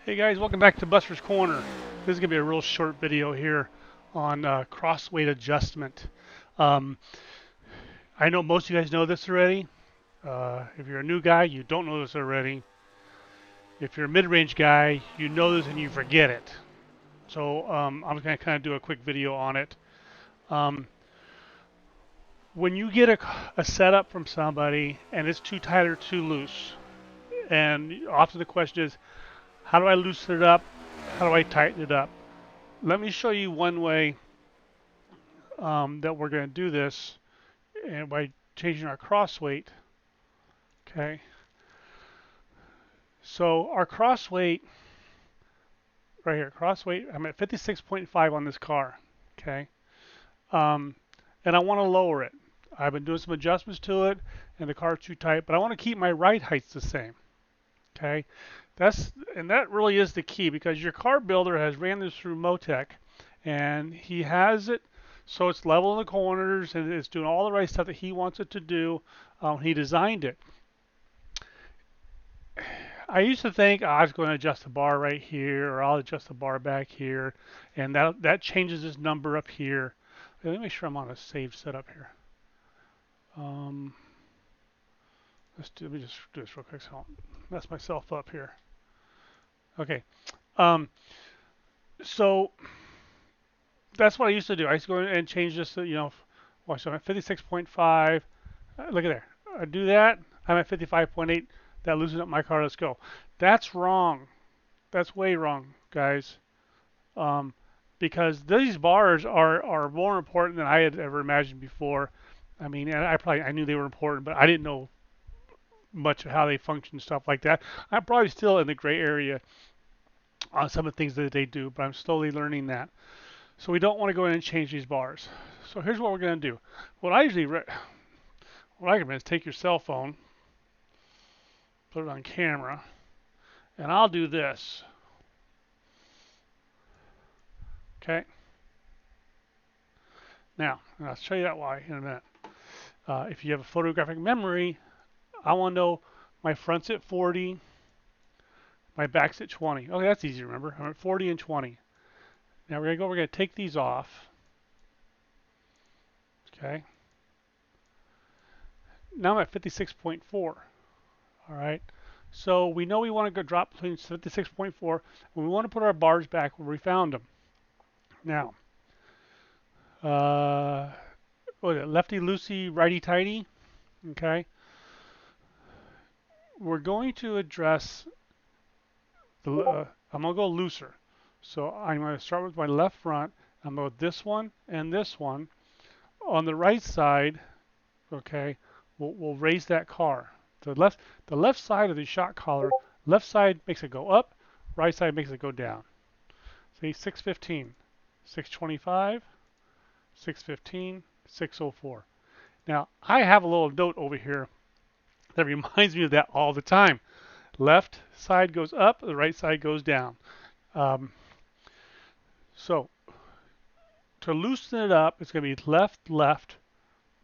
Hey guys, welcome back to Buster's Corner. This is going to be a real short video here on cross weight adjustment. Um, I know most of you guys know this already. If you're a new guy, you don't know this already. If you're a mid-range guy, you know this and you forget it. So I'm going to kind of do a quick video on it. Um, when you get a setup from somebody and it's too tight or too loose, and often the question is, how do I loosen it up? How do I tighten it up? Let me show you one way that we're going to do this, and by changing our cross weight. Okay, so our cross weight right here, cross weight, I'm at 56.5 on this car. Okay, um, and I want to lower it. I've been doing some adjustments to it, and the car's too tight, but I want to keep my ride heights the same. Okay, that really is the key, because your car builder has ran this through Motec, and he has it so it's level in the corners and it's doing all the right stuff that he wants it to do. He designed it. I used to think, I was going to adjust the bar right here, or I'll adjust the bar back here, and that changes this number up here. Let me make sure I'm on a saved setup here. Um, let me just do this real quick so I don't mess myself up here. Okay. Um, so that's what I used to do. I used to go and change this to, watch, I'm at 56.5. Look at there. I do that, I'm at 55.8. That loosens up my car. Let's go. That's wrong. That's way wrong, guys. Um, because these bars are more important than I had ever imagined before. I mean, I knew they were important, but I didn't know much of how they function and stuff like that. I'm probably still in the gray area on some of the things that they do, but I'm slowly learning that. So we don't want to go in and change these bars. So here's what we're going to do. What I recommend is take your cell phone, put it on camera, and I'll do this. Okay. Now, I'll show you that why in a minute. If you have a photographic memory, I want to know my front's at 40, my back's at 20. Okay, that's easy to remember. I'm at 40 and 20. Now we're going to take these off. Okay. Now I'm at 56.4. All right. So we know we want to go drop between 56.4, and we want to put our bars back where we found them. Now, what is it? Lefty loosey, righty tighty. Okay. We're going to address I'm going to go looser. So I'm going to start with my left front. I'm going to go this one and this one. On the right side, okay, we'll raise that car. The left side of the shock collar, left side makes it go up, right side makes it go down. See, 615, 625, 615, 604. Now, I have a little note over here that reminds me of that all the time. Left side goes up, the right side goes down. Um, so to loosen it up, it's going to be left, left,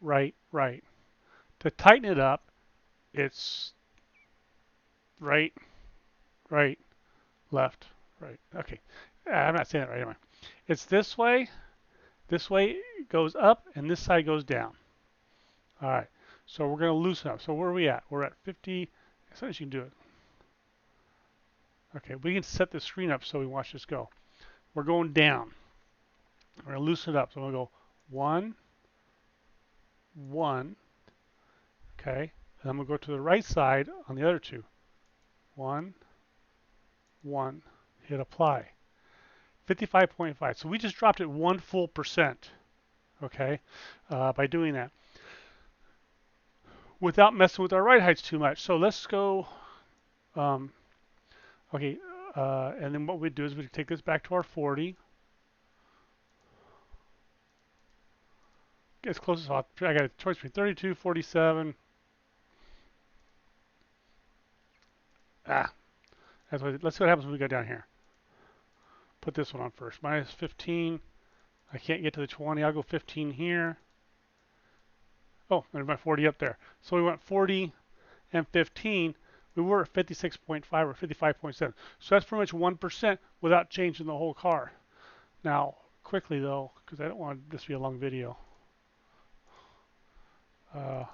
right, right. To tighten it up, it's right, right, left, right. Okay, I'm not saying that right anyway. It's this way goes up, and this side goes down. All right, so we're going to loosen up. So where are we at? We're at 50. As soon as you can do it. Okay, we can set the screen up so we watch this go. We're going down. We're going to loosen it up. So we're going to go 1, 1. Okay, and I'm going to go to the right side on the other two. 1, 1. Hit apply. 55.5. So we just dropped it 1 full percent. Okay, by doing that without messing with our ride heights too much. So let's go. Okay, and then what we do is we take this back to our 40. Get as close as possible. I got a choice between 32, 47. Let's see what happens when we go down here. Put this one on first. Minus 15. I can't get to the 20. I'll go 15 here. Oh, there's my 40 up there. So we went 40 and 15. We were at 56.5 or 55.7. So that's pretty much 1% without changing the whole car. Now, quickly though, because I don't want this to be a long video. Uh,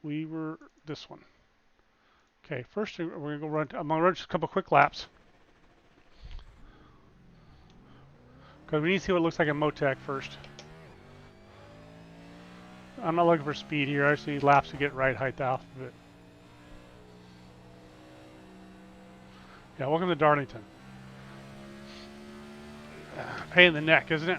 we were this one. Okay, first we're gonna go run. I'm gonna run just a couple quick laps because we need to see what it looks like in Motec first. I'm not looking for speed here. I just need laps to get right height off of it. Yeah, welcome to Darlington. Pain in the neck, isn't it?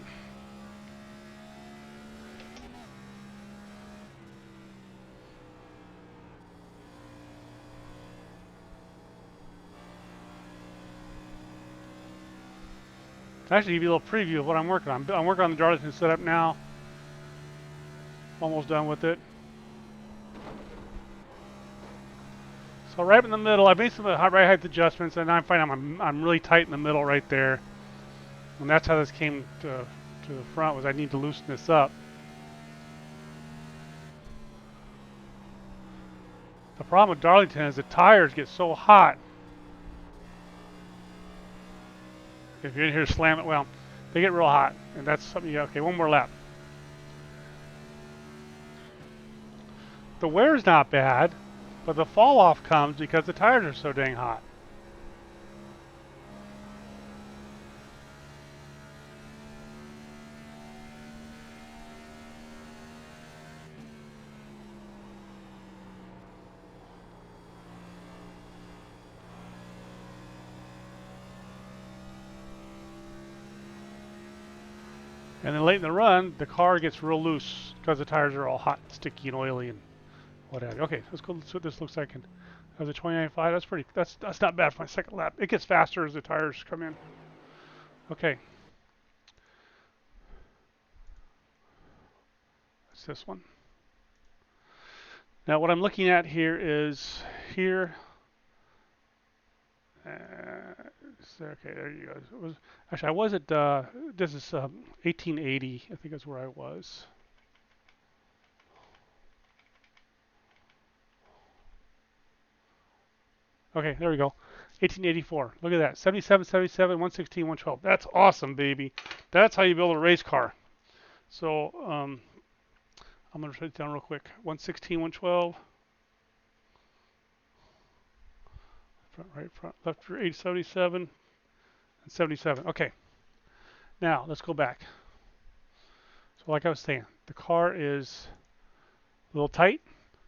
Actually, give you a little preview of what I'm working on. I'm working on the Darlington setup now. Almost done with it. So right in the middle, I made some right height adjustments, and I'm finding I'm really tight in the middle right there. And that's how this came to the front, was I need to loosen this up. The problem with Darlington is the tires get so hot. If you're in here to slam it, well, they get real hot, and that's something. Okay, one more lap. The wear's not bad, but the fall off comes because the tires are so dang hot. And then late in the run, the car gets real loose because the tires are all hot, sticky, and oily, and what have you. Okay, let's go. See what this looks like. As a 29.5, that's pretty. That's not bad for my second lap. It gets faster as the tires come in. Okay, that's this one. Now what I'm looking at here is here. Okay, there you go. Actually, I was at. This is 1880. I think that's where I was. Okay, there we go. 1884. Look at that. 77, 77, 116, 112. That's awesome, baby. That's how you build a race car. So I'm going to write it down real quick. 116, 112. Front, right, front, left, 877, and 77. Okay. Now, let's go back. So like I was saying, the car is a little tight.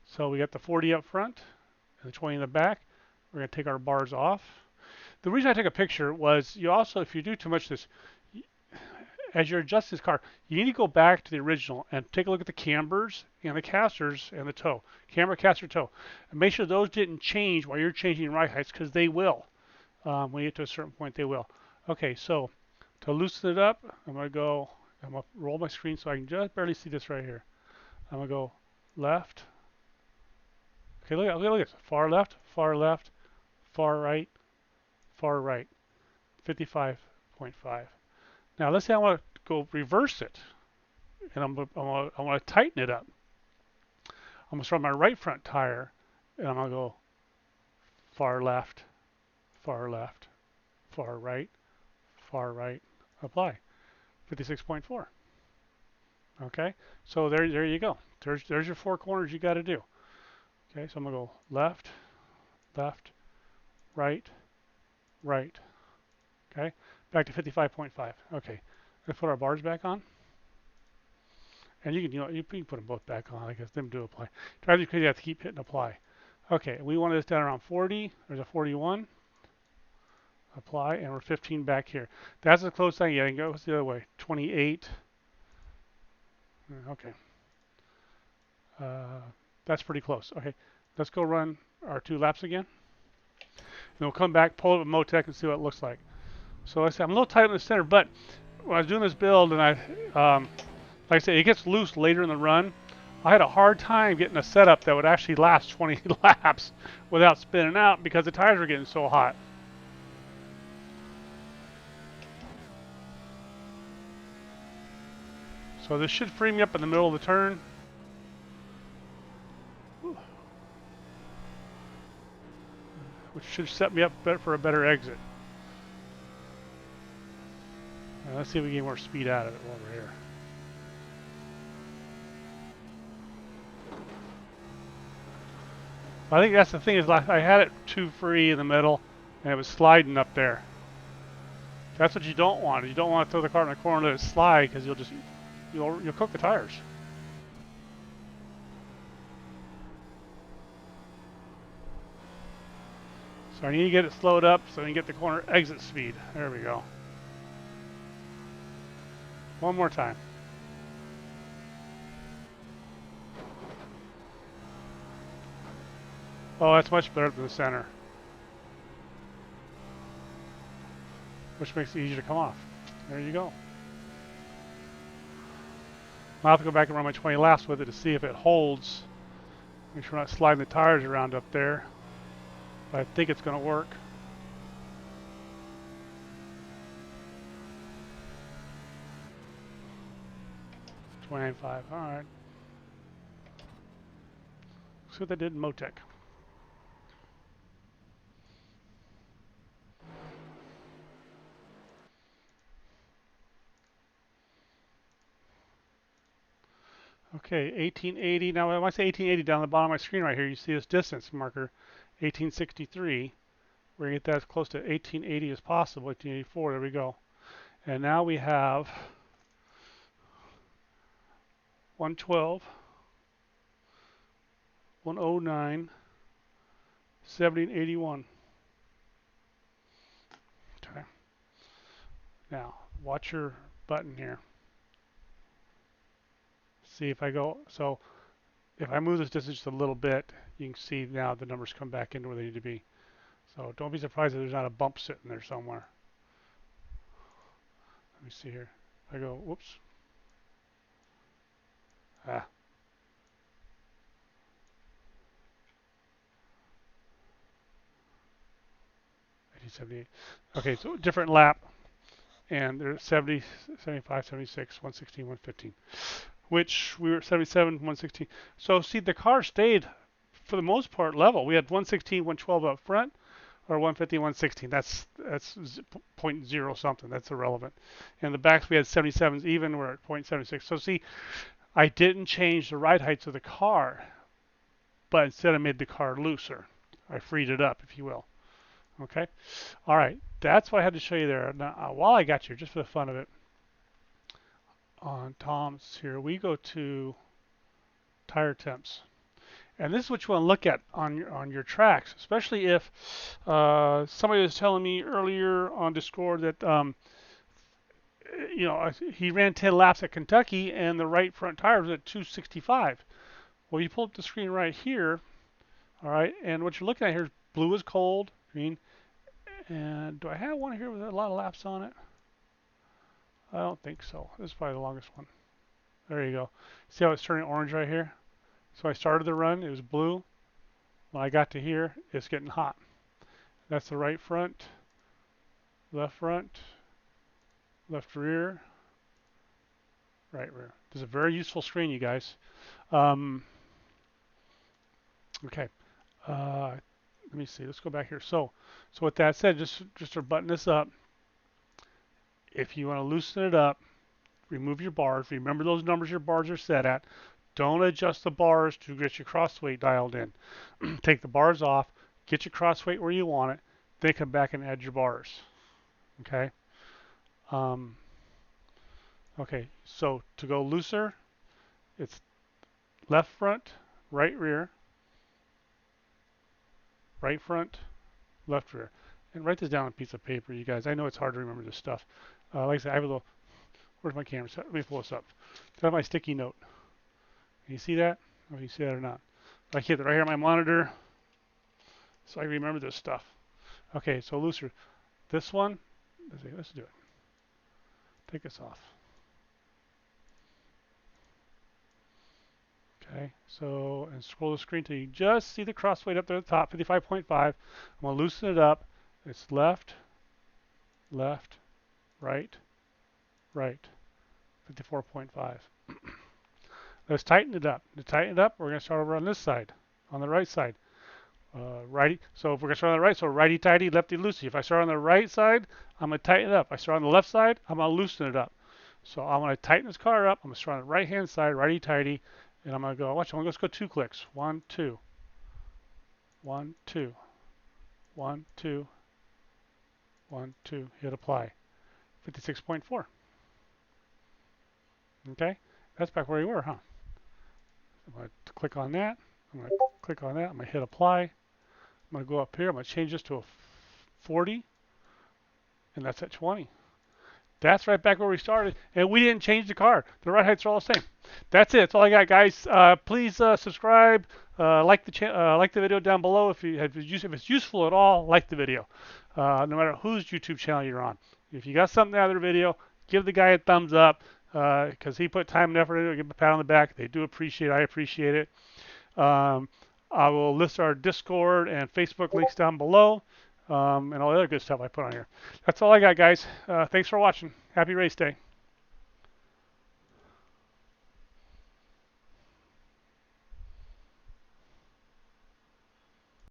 So we got the 40 up front and the 20 in the back. We're going to take our bars off. The reason I took a picture was you also, if you do too much of this, as you adjust this car, you need to go back to the original and take a look at the cambers and the casters and the toe. Camber, caster, toe. And make sure those didn't change while you're changing ride heights, because they will. When you get to a certain point, they will. Okay, so to loosen it up, I'm going to roll my screen so I can just barely see this right here. I'm going to go left. Okay, look at this. Far left, far left, far right, far right. 55.5. Now let's say I want to go reverse it, and I want to tighten it up. I'm going to start my right front tire, and I'm going to go far left, far left, far right, apply. 56.4. Okay, so there you go. There's your four corners you got to do. Okay, so I'm going to go left, left, right, right. Okay, back to 55.5. Okay, let's put our bars back on. And you can put them both back on. I guess them do apply. Drives you crazy. You have to keep hitting apply. Okay, we want this down around 40. There's a 41. Apply, and we're 15 back here. That's as close as I can get. Go the other way. 28. Okay. That's pretty close. Okay, let's go run our 2 laps again. And we'll come back, pull it with Motec, and see what it looks like. So like I said, I'm a little tight in the center, but when I was doing this build, and like I said, it gets loose later in the run. I had a hard time getting a setup that would actually last 20 laps without spinning out because the tires were getting so hot. So this should free me up in the middle of the turn. which should set me up for a better exit. Let's see if we get more speed out of it while we're here. I think that's the thing is I had it too free in the middle, and it was sliding up there. That's what you don't want. You don't want to throw the car in the corner and let it slide because you'll cook the tires. So I need to get it slowed up so I can get the corner exit speed. There we go. One more time. Oh, that's much better than the center, which makes it easier to come off. There you go. I'll have to go back and run my 20 laps with it to see if it holds. Make sure we're not sliding the tires around up there. But I think it's going to work. $29.5. All right. See what they did in Motec. Okay, 1880. Now, when I say 1880 down the bottom of my screen right here, you see this distance marker, 1863. We're going to get that as close to 1880 as possible, 1884. There we go. And now we have 112, 109, 70, and 81. Okay. Now, watch your button here. See if I go, so if I move this distance just a little bit, you can see now the numbers come back into where they need to be. So don't be surprised if there's not a bump sitting there somewhere. Let me see here. If I go, whoops. 1878. Okay, so different lap. And they're 70, 75, 76, 116, 115. Which we were 77, 116. So see, the car stayed, for the most part, level. We had 116, 112 up front, or 150, 116. That's point zero something. That's irrelevant. And the backs we had 77s even. We're at 0.76. So see, I didn't change the ride heights of the car, but instead I made the car looser. I freed it up, if you will. Okay. All right. That's what I had to show you there. Now, while I got you, just for the fun of it, on Tom's here, we go to tire temps. And this is what you want to look at on your tracks, especially if somebody was telling me earlier on Discord that he ran 10 laps at Kentucky and the right front tire was at 265. Well, you pull up the screen right here, all right, and what you're looking at here is blue is cold, green, and do I have one here with a lot of laps on it? I don't think so. This is probably the longest one. There you go. See how it's turning orange right here? So I started the run, it was blue. When I got to here, it's getting hot. That's the right front, left rear, right rear. This is a very useful screen, you guys. Okay. Let me see. Let's go back here. So with that said, just to button this up, if you want to loosen it up, remove your bars. Remember those numbers your bars are set at. Don't adjust the bars to get your crossweight dialed in. Take the bars off, get your crossweight where you want it, then come back and add your bars. Okay? Okay, so to go looser, it's left front, right rear, right front, left rear. And write this down on a piece of paper, you guys. I know it's hard to remember this stuff. Like I said, I have a little, where's my camera? Let me pull this up. I have my sticky note. Can you see that? I don't know if you see that or not. I hit it right here on my monitor, so I remember this stuff. Okay, so looser. This one, let's do it. Take this off. Okay, so, and scroll the screen till you just see the crossweight up there at the top, 55.5. I'm going to loosen it up. It's left, left, right, right, 54.5. Let's tighten it up. To tighten it up, we're going to start over on this side, on the right side. Righty. So if we're gonna start on the right, so righty tighty, lefty loosey. If I start on the right side, I'm gonna tighten it up. If I start on the left side, I'm gonna loosen it up. So I'm gonna tighten this car up. I'm gonna start on the right hand side, righty tighty, and I'm gonna go. Watch. I'm gonna just go 2 clicks. One, two, one, two, one, two, one, two. Hit apply. 56.4. Okay. That's back where you were, huh? I'm gonna click on that. I'm gonna click on that. I'm gonna hit apply. I'm gonna go up here. I'm gonna change this to a 40, and that's at 20. That's right back where we started, and we didn't change the car. The ride heights are all the same. That's it. That's all I got, guys. Please subscribe, like the video down below if it's useful at all. Like the video, no matter whose YouTube channel you're on. If you got something out of their video, give the guy a thumbs up because he put time and effort into it. Give him a pat on the back. They do appreciate it. I appreciate it. Um, I will list our Discord and Facebook links down below, and all the other good stuff I put on here. That's all I got, guys. Thanks for watching. Happy race day.